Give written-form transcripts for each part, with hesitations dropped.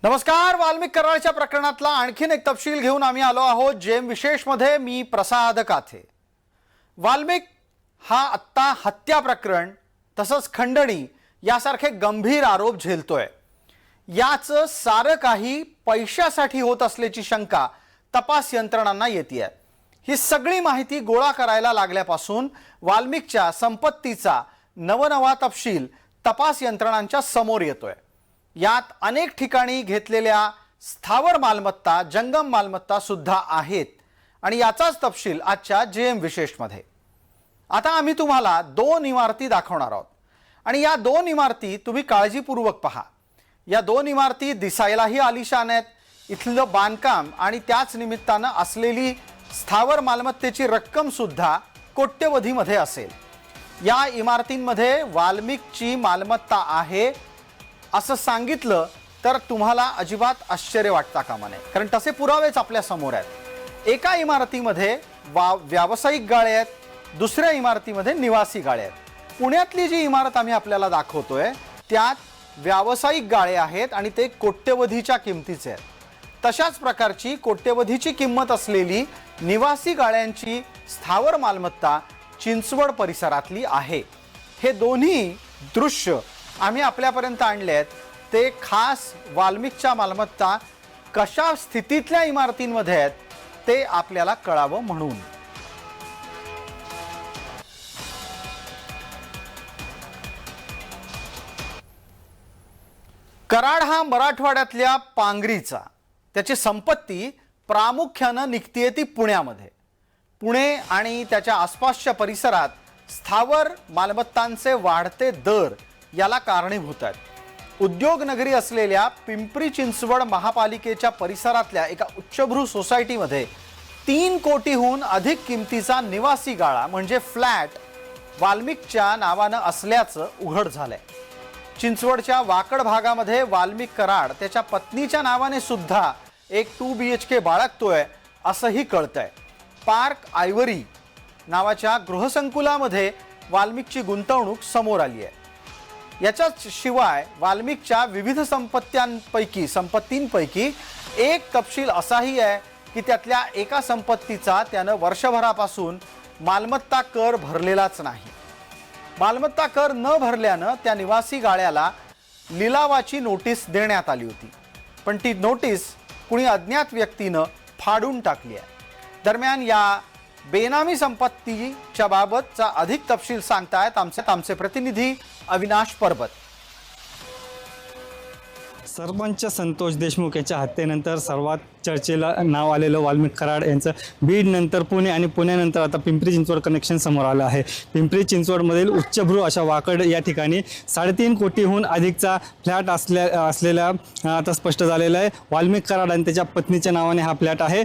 नमस्कार. वाल्मिक कराडच्या प्रकरणातला आणखीन एक तपशील घेऊन आम्ही आलो आहोत जेम विशेष मध्ये. मी प्रसाद काथे. वाल्मिक हा आत्ता हत्या प्रकरण तसंच खंडणी यासारखे गंभीर आरोप झेलतोय. याच सारं काही पैशासाठी होत असल्याची शंका तपास यंत्रणांना येतेय. ही सगळी माहिती गोळा करायला लागल्यापासून वाल्मिकच्या संपत्तीचा नवनवा तपशील तपास यंत्रणांच्या समोर येतोय. यात अनेक ठिकाणी घेतलेल्या स्थावर मालमत्ता, जंगम मालमत्ता सुद्धा आहेत आणि याचाच तपशील आजच्या जेएम विशेष मध्ये. आता आम्ही तुम्हाला दोन इमारती दाखवणार आहोत आणि या दोन इमारती तुम्ही काळजीपूर्वक पहा. या दोन इमारती दिसायलाही आलिशान आहेत. इथलं बांधकाम आणि त्याच निमित्तानं असलेली स्थावर मालमत्तेची रक्कम सुद्धा कोट्यवधीमध्ये असेल. या इमारतींमध्ये वाल्मिकची मालमत्ता आहे असं सांगितलं तर तुम्हाला अजिबात आश्चर्य वाटता कामा नये, कारण तसे पुरावेच आपल्या समोर आहेत. एका इमारतीमध्ये व्यावसायिक गाळे आहेत, दुसऱ्या इमारतीमध्ये निवासी गाळे आहेत. पुण्यातली जी इमारत आम्ही आपल्याला दाखवतोय त्यात व्यावसायिक गाळे आहेत आणि ते कोट्यवधीच्या किमतीचे आहेत. तशाच प्रकारची कोट्यवधीची किंमत असलेली निवासी गाळ्यांची स्थावर मालमत्ता चिंचवड परिसरातली आहे. हे दोन्ही दृश्य आम्ही आपल्यापर्यंत आणले आहेत. ते खास वाल्मिकच्या मालमत्ता कशा स्थितीतल्या इमारतींमध्ये आहेत ते आपल्याला कळावं म्हणून. कराड हा मराठवाड्यातल्या पांगरीचा. त्याची संपत्ती प्रामुख्यानं निघतीये ती पुण्यामध्ये. पुणे आणि त्याच्या आसपासच्या परिसरात स्थावर मालमत्तांचे वाढते दर याला कारणीभूत आहेत. उद्योग नगरी असलेल्या पिंपरी चिंचवड महापालिकेच्या परिसरातल्या एका उच्चभ्रू सोसायटीमध्ये 3 कोटीहून अधिक किमतीचा निवासी गाळा म्हणजे फ्लॅट वाल्मिकच्या नावानं असल्याचं उघड झालंय. चिंचवडच्या वाकड भागामध्ये वाल्मिक कराड त्याच्या पत्नीच्या नावाने सुद्धा एक 2 BHK बाळगतोय असंही कळतंय. पार्क आयव्हरी नावाच्या गृहसंकुलामध्ये वाल्मिकची गुंतवणूक समोर आली आहे. याच्याच शिवाय वाल्मिकच्या विविध संपत्तींपैकी एक तपशील असाही आहे की त्यातल्या एका संपत्तीचा त्यानं वर्षभरापासून मालमत्ता कर भरलेलाच नाही. मालमत्ता कर न भरल्यानं त्या निवासी गाळ्याला लिलावाची नोटीस देण्यात आली होती, पण ती नोटीस कुणी अज्ञात व्यक्तीनं फाडून टाकली आहे. दरम्यान या बेनामी संपत्तीच्या बाबतचा अधिक तपशील सांगतायत आमचे प्रतिनिधी अविनाश परबत. सरपंच संतोष देशमुख यांच्या हत्येनंतर सर्वात चर्चेला नाव आलेलं वाल्मिक कराड यांचं बीड नंतर पुणे आणि पुण्यानंतर आता पिंपरी चिंचवड कनेक्शन समोर आलं आहे. पिंपरी चिंचवडमधील उच्चभ्रू अशा वाकड या ठिकाणी 3.5 कोटीहून अधिकचा फ्लॅट असलेला आता स्पष्ट झालेला आहे. वाल्मिक कराड आणि त्याच्या पत्नीच्या नावाने हा फ्लॅट आहे.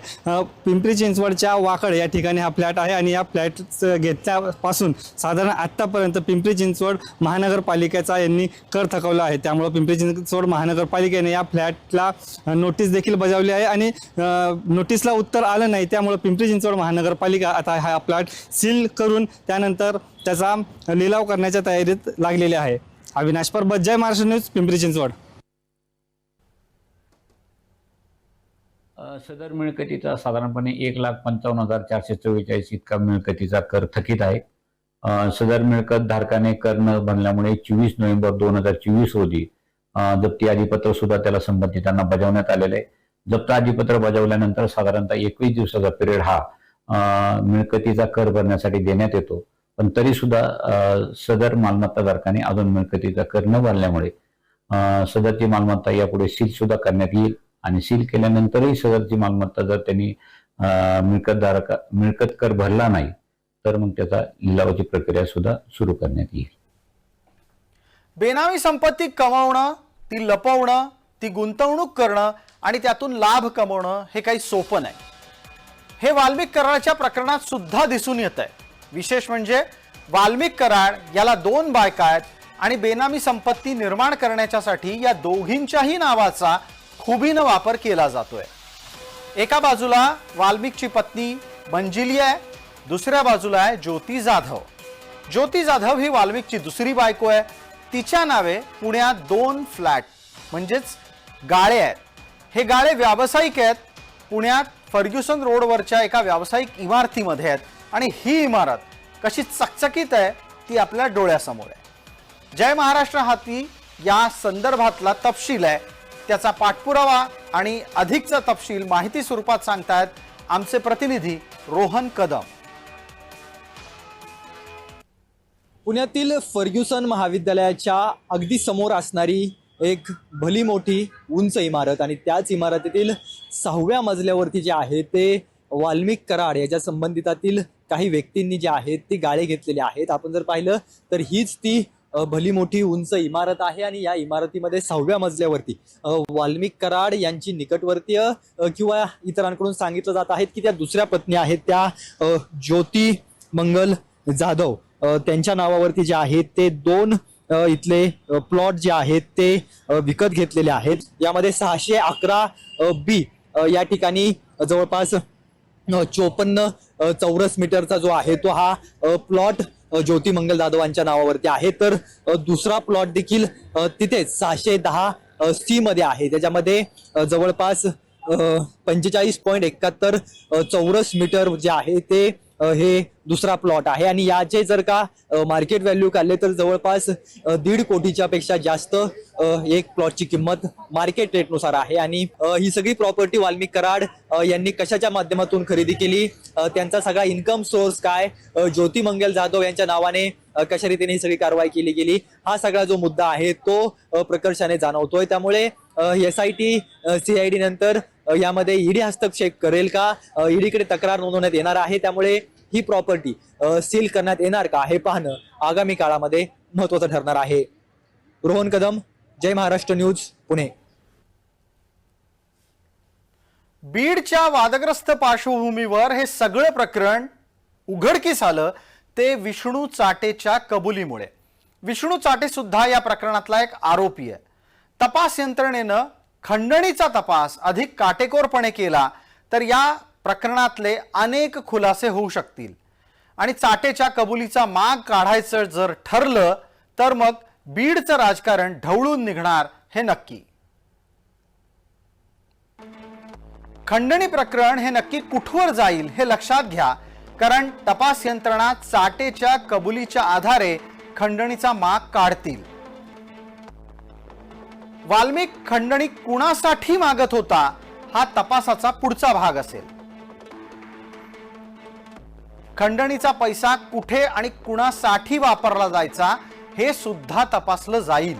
पिंपरी चिंचवडच्या वाकड या ठिकाणी हा फ्लॅट आहे आणि या फ्लॅट घेतल्यापासून साधारण आत्तापर्यंत पिंपरी चिंचवड महानगरपालिकेचा यांनी कर थकवला आहे. त्यामुळे पिंपरी चिंचवड महानगरपालिकेने या फ्लॅटला नोटीस देखील बजावली आहे आणि नोटीसला उत्तर आलं नाही. त्यामुळे पिंपरी चिंचवड महानगरपालिका आता हा फ्लॅट सील करून त्यानंतर त्याचा लिलाव करण्याच्या तयारीत लागलेली आहे. अविनाश परबत, जय महाराष्ट्र न्यूज, पिंपरी चिंचवड. सदर मिळकतीचा साधारणपणे 1,55,444 इतका मिळकतीचा कर थकीत आहे. सदर मिळकत धारकाने कर न भरल्यामुळे 24 नोव्हेंबर 2024 रोजी जप्ती आधीपत्र सुद्धा त्याला संबंधितांना बजावण्यात आलेलं आहे. जप्त आधीपत्र बजावल्यानंतर साधारणतः 21 दिवसाचा पिरियड हा मिळकतीचा कर भरण्यासाठी देण्यात येतो, पण तरी सुद्धा सदर मालमत्ताधारकाने अजून मिळकतीचा कर न भरल्यामुळे सदरची मालमत्ता यापुढे सील सुद्धा करण्यात येईल आणि सील केल्यानंतरही सदरची मालमत्ता जर त्यांनी मिळकत कर भरला नाही तर मग त्याचा लिलावाची प्रक्रिया सुद्धा सुरू करण्यात येईल. बेनामी संपत्ती कमावणं, ती लपवणं, ती गुंतवणूक करणं आणि त्यातून लाभ कमवणं हे काही सोपं नाही. हे वाल्मिक कराडच्या प्रकरणात सुद्धा दिसून येत आहे. विशेष म्हणजे वाल्मिक कराड याला 2 बायका आहेत आणि बेनामी संपत्ती निर्माण करण्यासाठी या दोघींच्याही नावाचा खुबीनं वापर केला जातोय. एका बाजूला वाल्मिकची पत्नी मंजिली आहे, दुसऱ्या बाजूला आहे ज्योती जाधव. ज्योती जाधव ही वाल्मिकची दुसरी बायको आहे. तिच्या नावे पुण्यात 2 फ्लॅट म्हणजेच गाळे आहेत. हे गाळे व्यावसायिक आहेत. पुण्यात फर्ग्युसन रोडवरच्या एका व्यावसायिक इमारतीमध्ये आहेत आणि ही इमारत कशी चकचकीत आहे ती आपल्या डोळ्यासमोर आहे. जय महाराष्ट्र हाती या संदर्भातला तपशील आहे, त्याचा पाठपुरावा आणि अधिकचा तपशील माहिती स्वरूपात सांगतायत आमचे प्रतिनिधी रोहन कदम. पुण्यातील फर्ग्युसन महाविद्यालयाच्या अगदी समोर असणारी एक भली मोठी उंच इमारत आणि त्याच इमारतीतील 6व्या मजल्यावरती जे आहे ते वाल्मिक कराड याच्या संबंधितातील काही व्यक्तींनी जे आहेत ती गाळे घेतलेले आहेत. आपण जर पाहिलं तर हीच ती भली मोठी उंच इमारत आहे आणि या इमारतीमध्ये 6व्या मजल्यावरती वाल्मिक कराड यांची निकटवर्तीय किंवा इतरांकडून सांगितलं जात आहे की त्या दुसऱ्या पत्नी आहेत त्या ज्योती मंगल जाधव त्यांच्या नावावरती जे आहेत ते 2 इथले प्लॉट जे आहेत ते विकत घेतलेले आहेत. यामध्ये 611 बी या ठिकाणी जवळपास 54 चौरस मीटरचा जो आहे तो हा प्लॉट ज्योती मंगल जाधवांच्या नावावरती आहे. तर दुसरा प्लॉट देखील तिथेच 610 सी मध्ये आहे. त्याच्यामध्ये जवळपास 45.71 चौरस मीटर जे आहे ते हे दुसरा प्लॉट आहे आणि याचे जर का मार्केट व्हॅल्यू काढले तर जवळपास 1.5 कोटीच्या पेक्षा जास्त एक प्लॉटची किंमत मार्केट रेटनुसार आहे. आणि ही सगळी प्रॉपर्टी वाल्मिक कराड यांनी कशाच्या माध्यमातून खरेदी केली, त्यांचा सगळा इन्कम सोर्स काय, ज्योती मंगल जाधव यांच्या नावाने कशा रीतीने ही सगळी कारवाई केली गेली, हा सगळा जो मुद्दा आहे तो प्रकर्षाने जाणवतोय. त्यामुळे SIT CID नंतर यामध्ये ईडी हस्तक्षेप करेल का, ईडीकडे तक्रार नोंदवण्यात येणार आहे. त्यामुळे ही प्रॉपर्टी सील करण्यात येणार का हे पाहणं आगामी काळामध्ये महत्त्वाचं ठरणार आहे. रोहन कदम, जय महाराष्ट्र न्यूज, पुणे. बीडच्या वादग्रस्त पार्श्वभूमीवर हे सगळं प्रकरण उघडकीस आलं ते विष्णू चाटेच्या कबुलीमुळे. विष्णू चाटे सुद्धा या प्रकरणातला एक आरोपी आहे. तपास यंत्रणेनं खंडणीचा तपास अधिक काटेकोरपणे केला तर या प्रकरणातले अनेक खुलासे होऊ शकतील आणि चाटेच्या कबुलीचा माग काढायचं जर ठरलं तर मग बीडचं राजकारण ढवळून निघणार हे नक्की. खंडणी प्रकरण हे नक्की कुठवर जाईल हे लक्षात घ्या, कारण तपास यंत्रणा चाटेच्या कबुलीच्या आधारे खंडणीचा माग काढतील. वाल्मिक खंडणी कुणासाठी मागत होता हा तपासाचा पुढचा भाग असेल. खंडणीचा पैसा कुठे आणि कुणासाठी वापरला जायचा हे सुद्धा तपासलं जाईल.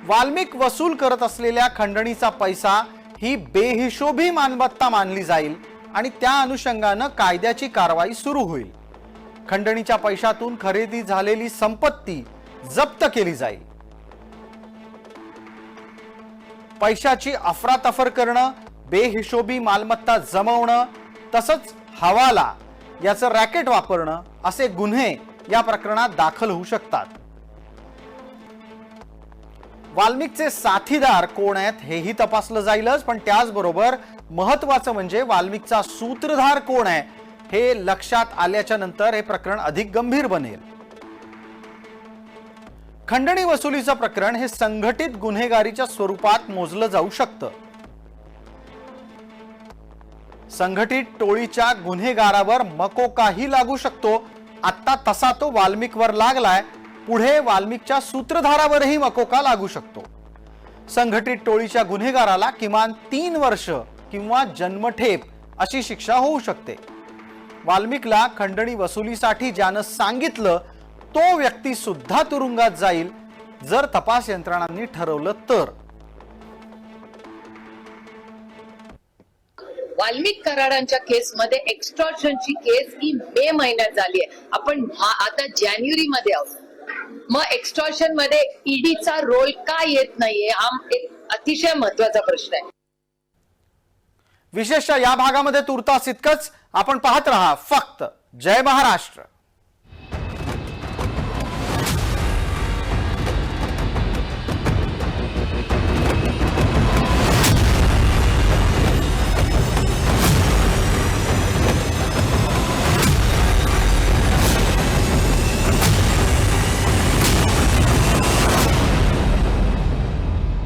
वाल्मिक वसूल करत असलेल्या खंडणीचा पैसा ही बेहिशोबी मालमत्ता मानली जाईल आणि त्या अनुषंगानं कायद्याची कारवाई सुरू होईल. खंडणीच्या पैशातून खरेदी झालेली संपत्ती जप्त केली जाईल. पैशाची अफरातफर करणं, बेहिशोबी मालमत्ता जमवणं, तसंच हवाला याचं रॅकेट वापरणं असे गुन्हे या प्रकरणात दाखल होऊ शकतात. वाल्मिकचे साथीदार कोण आहेत हेही तपासलं जाईलच, पण त्याचबरोबर महत्वाचं म्हणजे वाल्मिकचा सूत्रधार कोण आहे हे लक्षात आल्याच्या नंतर हे प्रकरण अधिक गंभीर बनेल. खंडणी वसुलीचं प्रकरण हे संघटित गुन्हेगारीच्या स्वरूपात मोजलं जाऊ शकतं. संघटित टोळीच्या गुन्हेगारावर मकोकाही लागू शकतो. आता तसा तो वाल्मिकवर लागलाय, पुढे वाल्मिकच्या सूत्रधारावरही मकोका लागू शकतो. संघटित टोळीच्या गुन्हेगाराला किमान 3 वर्ष किंवा जन्मठेप अशी शिक्षा होऊ शकते. वाल्मिकला खंडणी वसुलीसाठी ज्यानं सांगितलं तो व्यक्ती सुद्धा तुरुंगात जाईल जर तपास यंत्रणांनी ठरवलं तर. वाल्मिक कराडांच्या केसमध्ये एक्स्टॉर्शनची केस ही मे महिन्यात झाली आहे. आपण आता जानेवारी मध्ये आहोत. मग एक्स्टॉर्शन मध्ये ईडीचा रोल का येत नाहीये हा एक अतिशय महत्वाचा प्रश्न आहे. विशेषतः या भागामध्ये तुर्तास इतकंच. आपण पाहत रहा फक्त जय महाराष्ट्र.